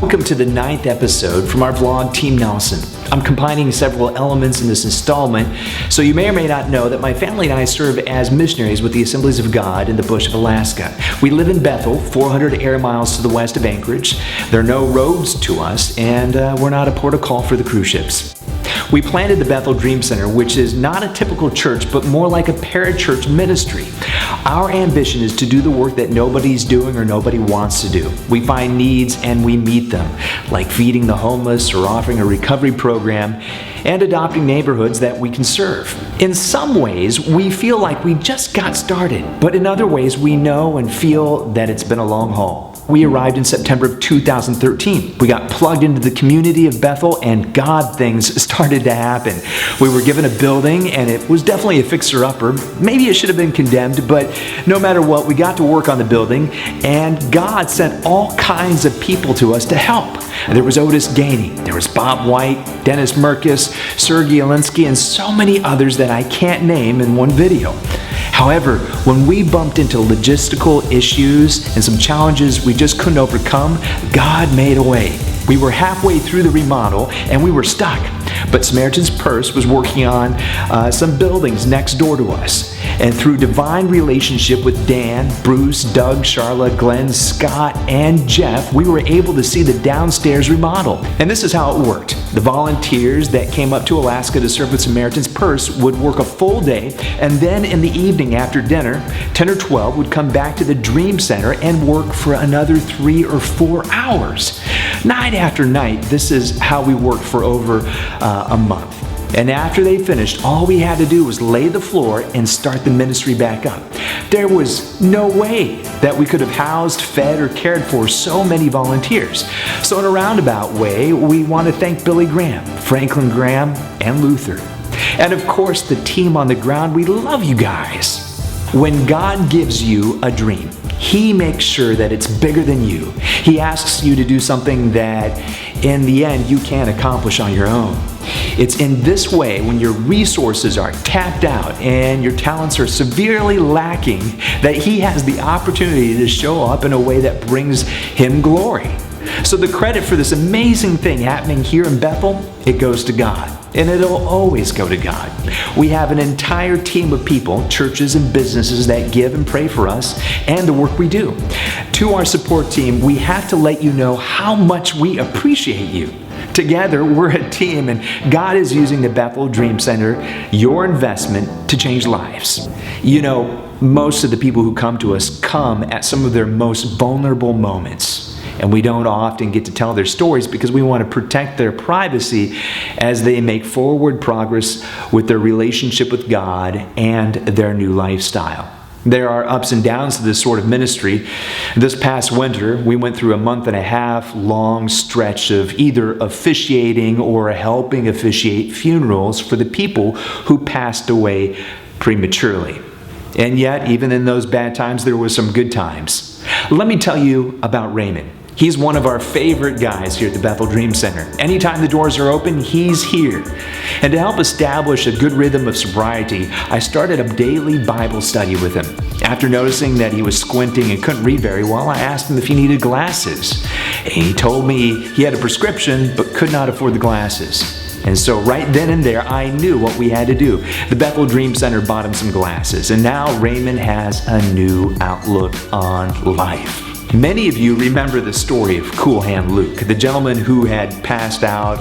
Welcome to the 9th episode from our vlog, Team Nelson. I'm combining several elements in this installment, so you may or may not know that my family and I serve as missionaries with the Assemblies of God in the bush of Alaska. We live in Bethel, 400 air miles to the west of Anchorage. There are no roads to us, and we're not a port of call for the cruise ships. We planted the Bethel Dream Center, which is not a typical church, but more like a parachurch ministry. Our ambition is to do the work that nobody's doing or nobody wants to do. We find needs and we meet them, like feeding the homeless or offering a recovery program and adopting neighborhoods that we can serve. In some ways, we feel like we just got started, but in other ways, we know and feel that it's been a long haul. We arrived in September of 2013. We got plugged into the community of Bethel and God things started to happen. We were given a building and it was definitely a fixer-upper. Maybe it should have been condemned, but no matter what, we got to work on the building and God sent all kinds of people to us to help. There was Otis Gainey, there was Bob White, Dennis Merkis, Sergey Alinsky, and so many others that I can't name in one video. However, when we bumped into logistical issues and some challenges we just couldn't overcome, God made a way. We were halfway through the remodel and we were stuck. But Samaritans Purse was working on some buildings next door to us. And through divine relationship with Dan, Bruce, Doug, Charlotte, Glenn, Scott, and Jeff, we were able to see the downstairs remodel. And this is how it worked. The volunteers that came up to Alaska to serve with Samaritans Purse would work a full day, and then in the evening after dinner, 10 or 12 would come back to the Dream Center and work for another 3 or 4 hours. Night after night, this is how we worked for over a month. And after they finished, all we had to do was lay the floor and start the ministry back up. There was no way that we could have housed, fed, or cared for so many volunteers. So in a roundabout way, we want to thank Billy Graham, Franklin Graham, and Luther. And of course, the team on the ground, we love you guys. When God gives you a dream, He makes sure that it's bigger than you. He asks you to do something that in the end you can't accomplish on your own. It's in this way, when your resources are tapped out and your talents are severely lacking, that He has the opportunity to show up in a way that brings Him glory. So the credit for this amazing thing happening here in Bethel, it goes to God. And it'll always go to God. We have an entire team of people, churches and businesses that give and pray for us and the work we do. To our support team, we have to let you know how much we appreciate you. Together, we're a team, and God is using the Bethel Dream Center, your investment, to change lives. You know, most of the people who come to us come at some of their most vulnerable moments. And we don't often get to tell their stories because we want to protect their privacy as they make forward progress with their relationship with God and their new lifestyle. There are ups and downs to this sort of ministry. This past winter, we went through a month-and-a-half long stretch of either officiating or helping officiate funerals for the people who passed away prematurely. And yet, even in those bad times, there were some good times. Let me tell you about Raymond. He's one of our favorite guys here at the Bethel Dream Center. Anytime the doors are open, he's here. And to help establish a good rhythm of sobriety, I started a daily Bible study with him. After noticing that he was squinting and couldn't read very well, I asked him if he needed glasses. And he told me he had a prescription but could not afford the glasses. And so right then and there, I knew what we had to do. The Bethel Dream Center bought him some glasses, and now Raymond has a new outlook on life. Many of you remember the story of Cool Hand Luke, the gentleman who had passed out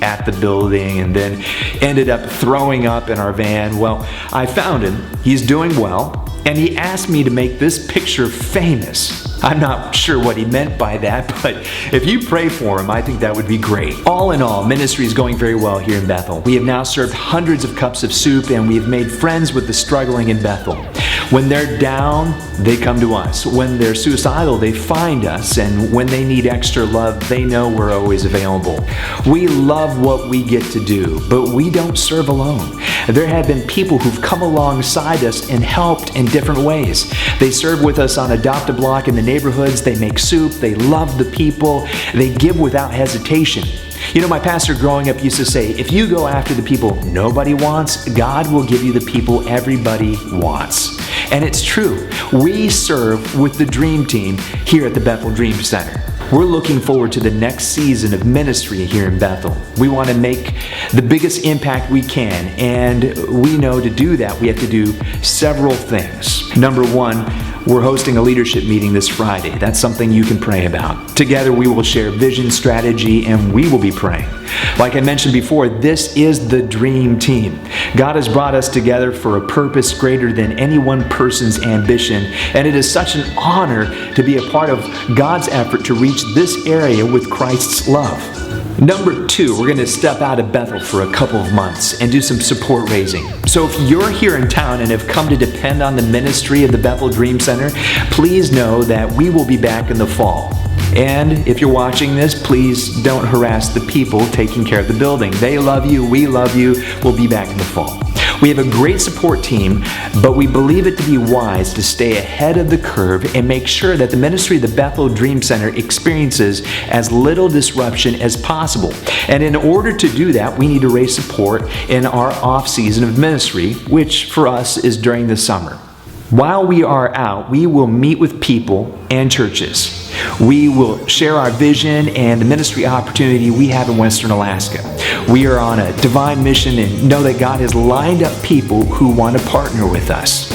at the building and then ended up throwing up in our van. Well, I found him. He's doing well, and he asked me to make this picture famous. I'm not sure what he meant by that, but if you pray for him, I think that would be great. All in all, ministry is going very well here in Bethel. We have now served hundreds of cups of soup, and we have made friends with the struggling in Bethel. When they're down, they come to us. When they're suicidal, they find us, and when they need extra love, they know we're always available. We love what we get to do, but we don't serve alone. There have been people who've come alongside us and helped in different ways. They serve with us on Adopt a Block in the neighborhoods, they make soup, they love the people, they give without hesitation. You know, my pastor growing up used to say, if you go after the people nobody wants, God will give you the people everybody wants. And it's true. We serve with the Dream Team here at the Bethel Dream Center. We're looking forward to the next season of ministry here in Bethel. We want to make the biggest impact we can, and we know to do that we have to do several things. Number one, we're hosting a leadership meeting this Friday. That's something you can pray about. Together we will share vision, strategy, and we will be praying. Like I mentioned before, this is the dream team. God has brought us together for a purpose greater than any one person's ambition, and it is such an honor to be a part of God's effort to reach this area with Christ's love. Number two, we're going to step out of Bethel for a couple of months and do some support raising. So if you're here in town and have come to depend on the ministry of the Bethel Dream Center, please know that we will be back in the fall. And if you're watching this, please don't harass the people taking care of the building. They love you, we love you. We'll be back in the fall. We have a great support team, but we believe it to be wise to stay ahead of the curve and make sure that the ministry of the Bethel Dream Center experiences as little disruption as possible. And in order to do that, we need to raise support in our off-season of ministry, which for us is during the summer. While we are out, we will meet with people and churches. We will share our vision and the ministry opportunity we have in Western Alaska. We are on a divine mission and know that God has lined up people who want to partner with us.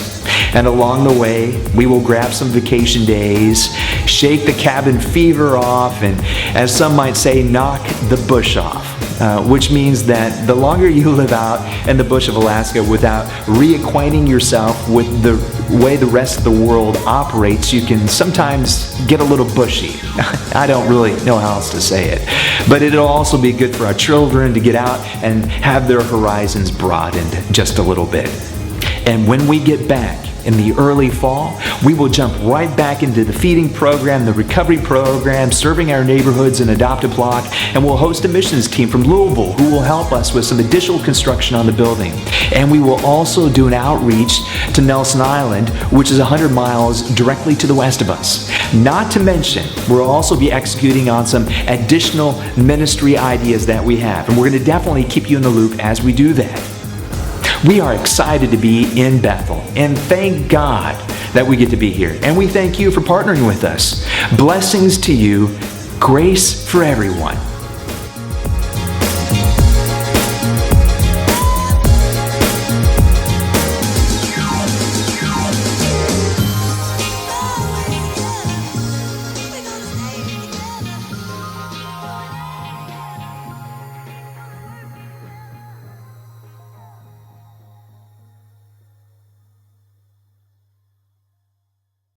And along the way, we will grab some vacation days, shake the cabin fever off, and as some might say, knock the bush off. Which means that the longer you live out in the bush of Alaska without reacquainting yourself with the way the rest of the world operates, you can sometimes get a little bushy. I don't really know how else to say it. But it'll also be good for our children to get out and have their horizons broadened just a little bit. And when we get back in the early fall, we will jump right back into the feeding program, the recovery program, serving our neighborhoods and adopt a block, and we'll host a missions team from Louisville who will help us with some additional construction on the building. And we will also do an outreach to Nelson Island, which is 100 miles directly to the west of us. Not to mention, we'll also be executing on some additional ministry ideas that we have, and we're going to definitely keep you in the loop as we do that. We are excited to be in Bethel, and thank God that we get to be here. And we thank you for partnering with us. Blessings to you, grace for everyone.